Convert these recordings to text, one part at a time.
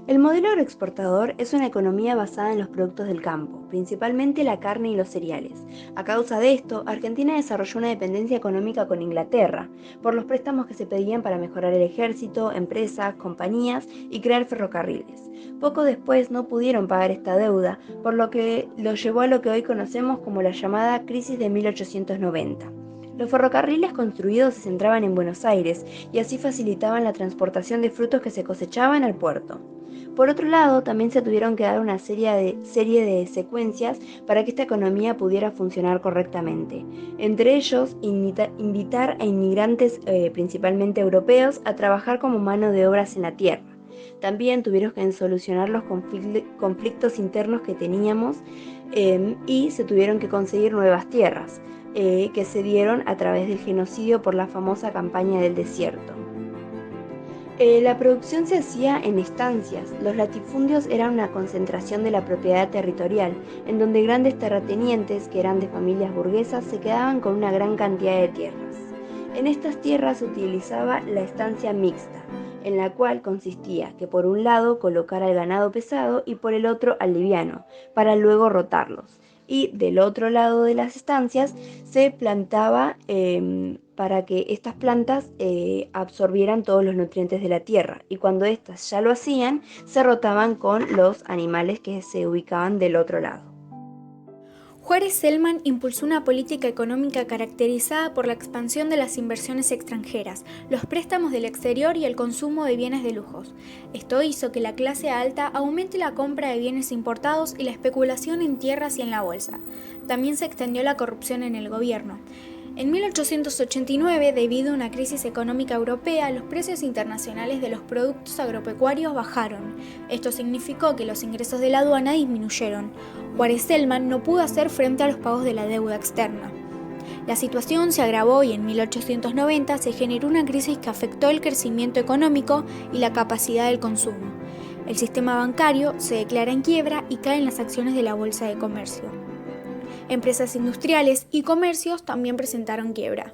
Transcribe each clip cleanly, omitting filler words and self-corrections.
El modelo agroexportador es una economía basada en los productos del campo, principalmente la carne y los cereales. A causa de esto, Argentina desarrolló una dependencia económica con Inglaterra, por los préstamos que se pedían para mejorar el ejército, empresas, compañías y crear ferrocarriles. Poco después no pudieron pagar esta deuda, por lo que lo llevó a lo que hoy conocemos como la llamada crisis de 1890. Los ferrocarriles construidos se centraban en Buenos Aires y así facilitaban la transportación de frutos que se cosechaban al puerto. Por otro lado, también se tuvieron que dar una serie de secuencias para que esta economía pudiera funcionar correctamente. Entre ellos, invitar a inmigrantes, principalmente europeos, a trabajar como mano de obras en la tierra. También tuvieron que solucionar los conflictos internos que teníamos y se tuvieron que conseguir nuevas tierras, que se dieron a través del genocidio por la famosa campaña del desierto. La producción se hacía en estancias. Los latifundios eran una concentración de la propiedad territorial, en donde grandes terratenientes, que eran de familias burguesas, se quedaban con una gran cantidad de tierras. En estas tierras se utilizaba la estancia mixta, en la cual consistía que por un lado colocar al ganado pesado y por el otro al liviano, para luego rotarlos. Y del otro lado de las estancias se plantaba para que estas plantas absorbieran todos los nutrientes de la tierra. Y cuando éstas ya lo hacían, se rotaban con los animales que se ubicaban del otro lado. Juárez Celman impulsó una política económica caracterizada por la expansión de las inversiones extranjeras, los préstamos del exterior y el consumo de bienes de lujos. Esto hizo que la clase alta aumente la compra de bienes importados y la especulación en tierras y en la bolsa. También se extendió la corrupción en el gobierno. En 1889, debido a una crisis económica europea, los precios internacionales de los productos agropecuarios bajaron. Esto significó que los ingresos de la aduana disminuyeron. Juárez Celman no pudo hacer frente a los pagos de la deuda externa. La situación se agravó y en 1890 se generó una crisis que afectó el crecimiento económico y la capacidad del consumo. El sistema bancario se declara en quiebra y caen las acciones de la Bolsa de Comercio. Empresas industriales y comercios también presentaron quiebra.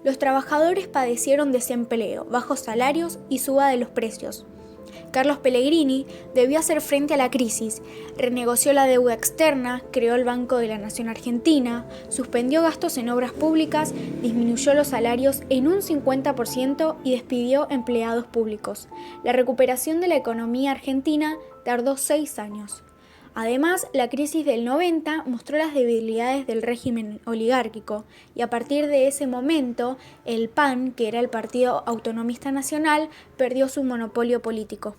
Los trabajadores padecieron desempleo, bajos salarios y suba de los precios. Carlos Pellegrini debió hacer frente a la crisis, renegoció la deuda externa, creó el Banco de la Nación Argentina, suspendió gastos en obras públicas, disminuyó los salarios en un 50% y despidió empleados públicos. La recuperación de la economía argentina tardó 6 años. Además, la crisis del 90 mostró las debilidades del régimen oligárquico y a partir de ese momento, el PAN, que era el Partido Autonomista Nacional, perdió su monopolio político.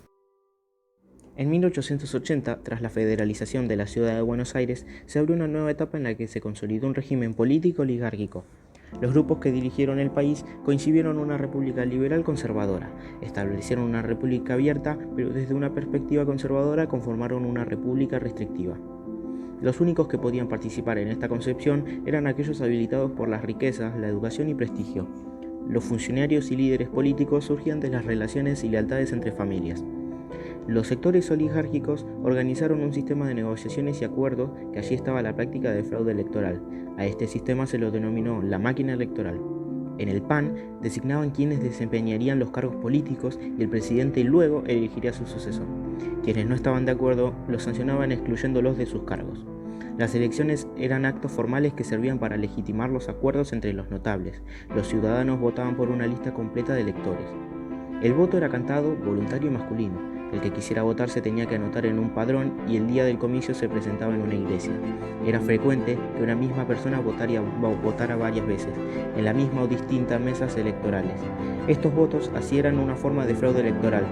En 1880, tras la federalización de la ciudad de Buenos Aires, se abrió una nueva etapa en la que se consolidó un régimen político oligárquico. Los grupos que dirigieron el país coincidieron en una república liberal conservadora, establecieron una república abierta, pero desde una perspectiva conservadora conformaron una república restrictiva. Los únicos que podían participar en esta concepción eran aquellos habilitados por las riquezas, la educación y prestigio. Los funcionarios y líderes políticos surgían de las relaciones y lealtades entre familias. Los sectores oligárquicos organizaron un sistema de negociaciones y acuerdos que allí estaba la práctica de fraude electoral. A este sistema se lo denominó la máquina electoral. En el PAN designaban quienes desempeñarían los cargos políticos y el presidente luego elegiría a su sucesor. Quienes no estaban de acuerdo los sancionaban excluyéndolos de sus cargos. Las elecciones eran actos formales que servían para legitimar los acuerdos entre los notables. Los ciudadanos votaban por una lista completa de electores. El voto era cantado, voluntario y masculino. El que quisiera votar se tenía que anotar en un padrón y el día del comicio se presentaba en una iglesia. Era frecuente que una misma persona votara varias veces, en la misma o distintas mesas electorales. Estos votos así eran una forma de fraude electoral.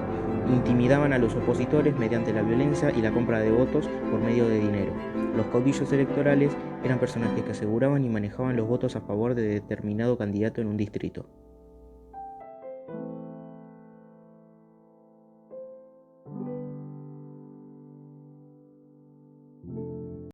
Intimidaban a los opositores mediante la violencia y la compra de votos por medio de dinero. Los caudillos electorales eran personajes que aseguraban y manejaban los votos a favor de determinado candidato en un distrito.